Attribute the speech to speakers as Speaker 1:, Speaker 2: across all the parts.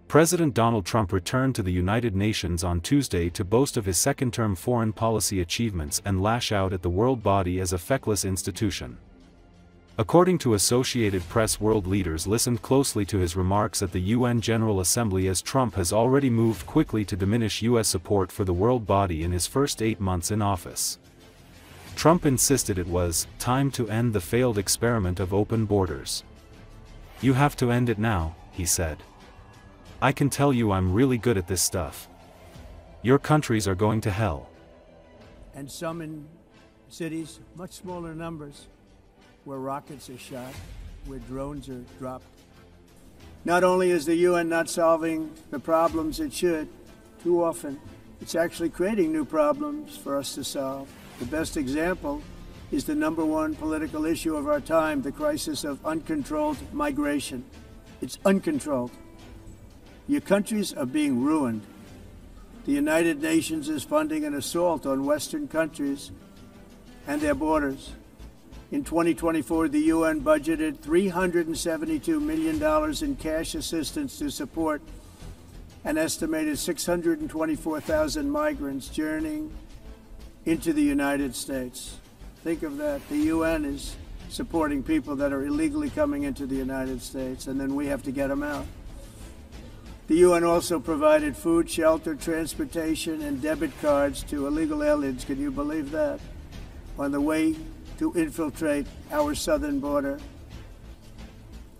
Speaker 1: President Donald Trump returned to the United Nations on Tuesday to boast of his second-term foreign policy achievements and lash out at the world body as a feckless institution. According to Associated Press, world leaders listened closely to his remarks at the UN General Assembly, as Trump has already moved quickly to diminish U.S. support for the world body in his first 8 months in office. Trump insisted it was time to end the failed experiment of open borders. "You have to end it now," he said. "I can tell you I'm really good at this stuff. Your countries are going to hell."
Speaker 2: And some in cities, much smaller numbers, where rockets are shot, where drones are dropped. Not only is the UN not solving the problems it should, too often, it's actually creating new problems for us to solve. The best example is the #1 political issue of our time, the crisis of uncontrolled migration. It's uncontrolled. Your countries are being ruined. The United Nations is funding an assault on Western countries and their borders. In 2024, the UN budgeted $372 million in cash assistance to support an estimated 624,000 migrants journeying into the United States. Think of that. The UN is supporting people that are illegally coming into the United States, and then we have to get them out. The UN also provided food, shelter, transportation, and debit cards to illegal aliens, can you believe that, on the way to infiltrate our southern border.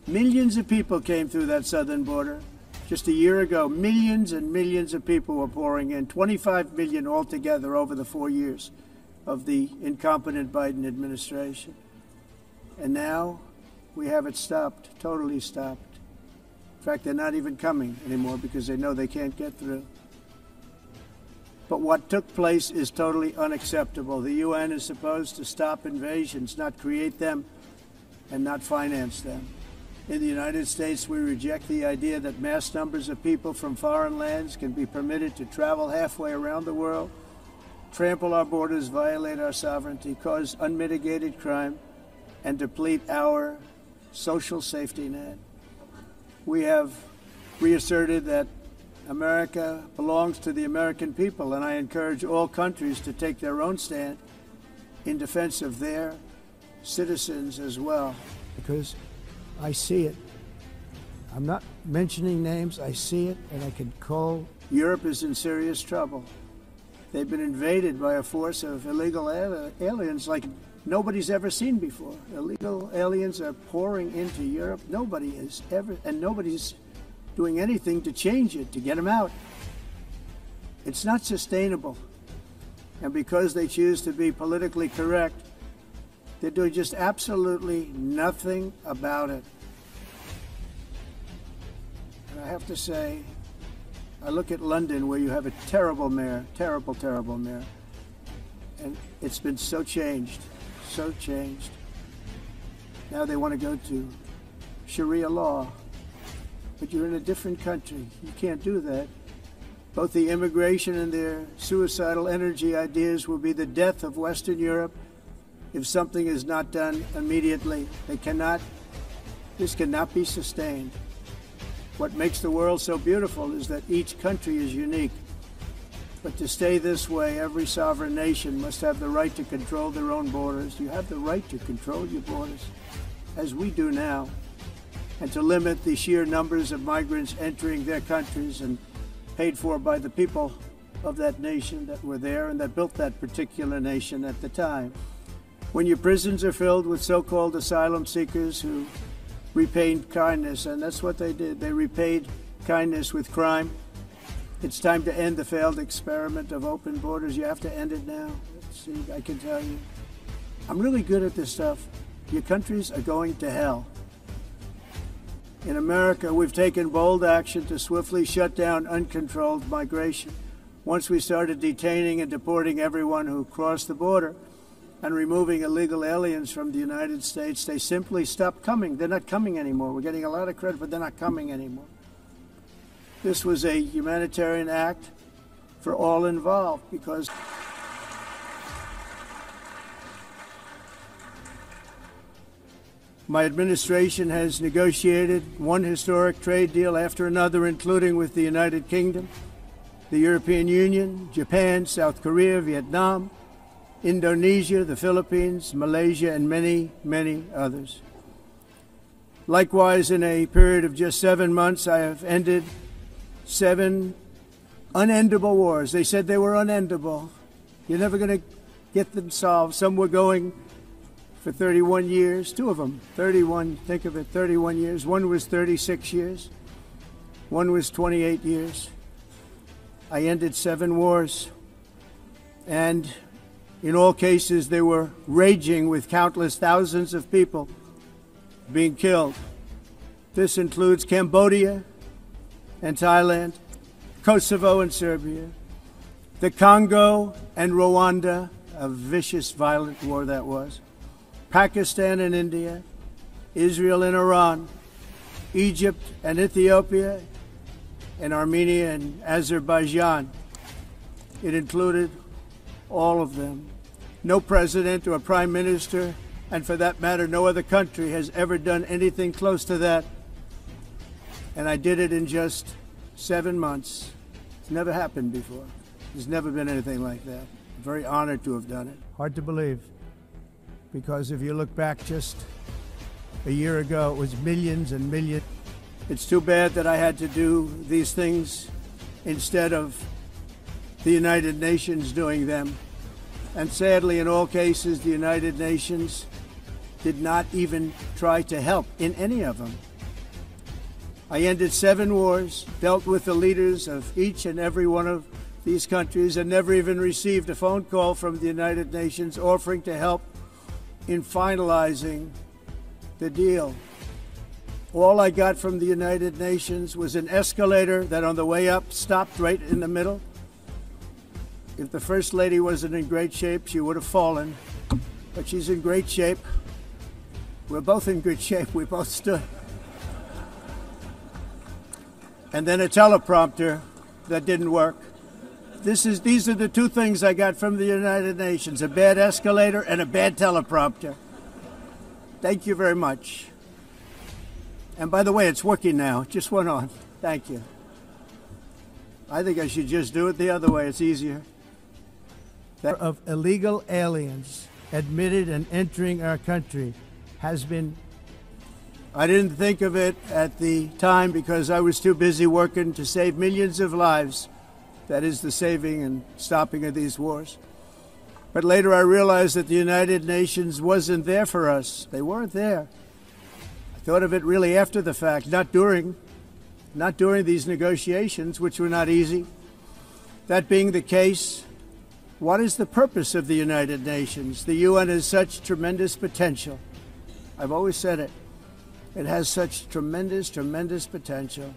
Speaker 2: Millions of people came through that southern border. Just a year ago, millions and millions of people were pouring in, 25 million altogether over the 4 years of the incompetent Biden administration. And now we have it stopped, totally stopped. In fact, they're not even coming anymore because they know they can't get through. But what took place is totally unacceptable. The UN is supposed to stop invasions, not create them and not finance them. In the United States, we reject the idea that mass numbers of people from foreign lands can be permitted to travel halfway around the world, trample our borders, violate our sovereignty, cause unmitigated crime, and deplete our social safety net. We have reasserted that America belongs to the American people, and I encourage all countries to take their own stand in defense of their citizens as well, because I see it. I'm not mentioning names, I see it, and I can call. Europe is in serious trouble. They've been invaded by a force of illegal aliens like nobody's ever seen before. Illegal aliens are pouring into Europe. Nobody is ever, and nobody's doing anything to change it, to get them out. It's not sustainable. And because they choose to be politically correct, they're doing just absolutely nothing about it. And I have to say, I look at London, where you have a terrible mayor, terrible, terrible mayor, and it's been so changed, so changed. Now they want to go to Sharia law, but you're in a different country. You can't do that. Both the immigration and their suicidal energy ideas will be the death of Western Europe if something is not done immediately. This cannot be sustained. What makes the world so beautiful is that each country is unique. But to stay this way, every sovereign nation must have the right to control their own borders. You have the right to control your borders, as we do now, and to limit the sheer numbers of migrants entering their countries and paid for by the people of that nation that were there and that built that particular nation at the time. When your prisons are filled with so-called asylum seekers who repaid kindness, and that's what they did. They repaid kindness with crime. It's time to end the failed experiment of open borders. You have to end it now. See, I can tell you. I'm really good at this stuff. Your countries are going to hell. In America, we've taken bold action to swiftly shut down uncontrolled migration. Once we started detaining and deporting everyone who crossed the border and removing illegal aliens from the United States, they simply stopped coming. They're not coming anymore. We're getting a lot of credit, but they're not coming anymore. This was a humanitarian act for all involved, because My administration has negotiated one historic trade deal after another, including with the United Kingdom, the European Union, Japan, South Korea, Vietnam, Indonesia, the Philippines, Malaysia, and many, many others. Likewise, in a period of just 7 months, I have ended 7 unendable wars. They said they were unendable. You're never going to get them solved. Some were going for 31 years, 2 of them, 31, think of it, 31 years. One was 36 years. One was 28 years. I ended 7 wars. And in all cases, they were raging with countless thousands of people being killed. This includes Cambodia and Thailand, Kosovo and Serbia, the Congo and Rwanda, a vicious, violent war that was, Pakistan and India, Israel and Iran, Egypt and Ethiopia, and Armenia and Azerbaijan. It included all of them. No president or prime minister, and for that matter, no other country has ever done anything close to that. And I did it in just 7 months. It's never happened before. There's never been anything like that. I'm very honored to have done it. Hard to believe, because if you look back just a year ago, it was millions and millions. It's too bad that I had to do these things instead of the United Nations doing them. And sadly, in all cases, the United Nations did not even try to help in any of them. I ended 7 wars, dealt with the leaders of each and every one of these countries, and never even received a phone call from the United Nations offering to help in finalizing the deal. All I got from the United Nations was an escalator that on the way up stopped right in the middle. If the First Lady wasn't in great shape, she would have fallen, but she's in great shape. We're both in good shape. We both stood. And then a teleprompter that didn't work. These are the 2 things I got from the United Nations, a bad escalator and a bad teleprompter. Thank you very much. And by the way, it's working now. It just went on. Thank you. I think I should just do it the other way. It's easier. Of illegal aliens admitted and entering our country has been. I didn't think of it at the time because I was too busy working to save millions of lives. That is the saving and stopping of these wars. But later I realized that the United Nations wasn't there for us. They weren't there. I thought of it really after the fact, not during these negotiations, which were not easy. That being the case, what is the purpose of the United Nations? The UN has such tremendous potential. I've always said it. It has such tremendous, tremendous potential.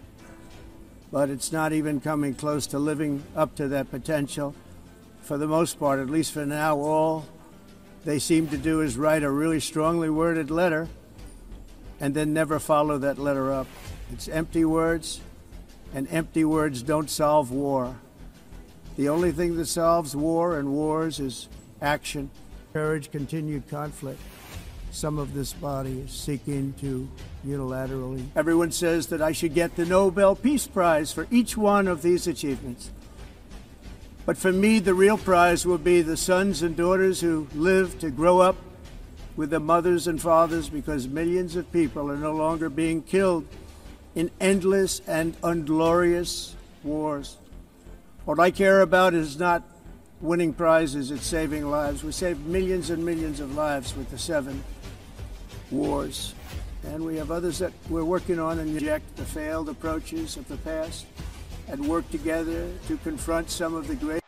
Speaker 2: But it's not even coming close to living up to that potential. For the most part, at least for now, all they seem to do is write a really strongly worded letter and then never follow that letter up. It's empty words, and empty words don't solve war. The only thing that solves war and wars is action. Encourage continued conflict. Some of this body is seeking to unilaterally. Everyone says that I should get the Nobel Peace Prize for each one of these achievements. But for me, the real prize will be the sons and daughters who live to grow up with their mothers and fathers, because millions of people are no longer being killed in endless and unglorious wars. What I care about is not winning prizes, it's saving lives. We saved millions and millions of lives with the 7 wars. And we have others that we're working on and reject the failed approaches of the past and work together to confront some of the great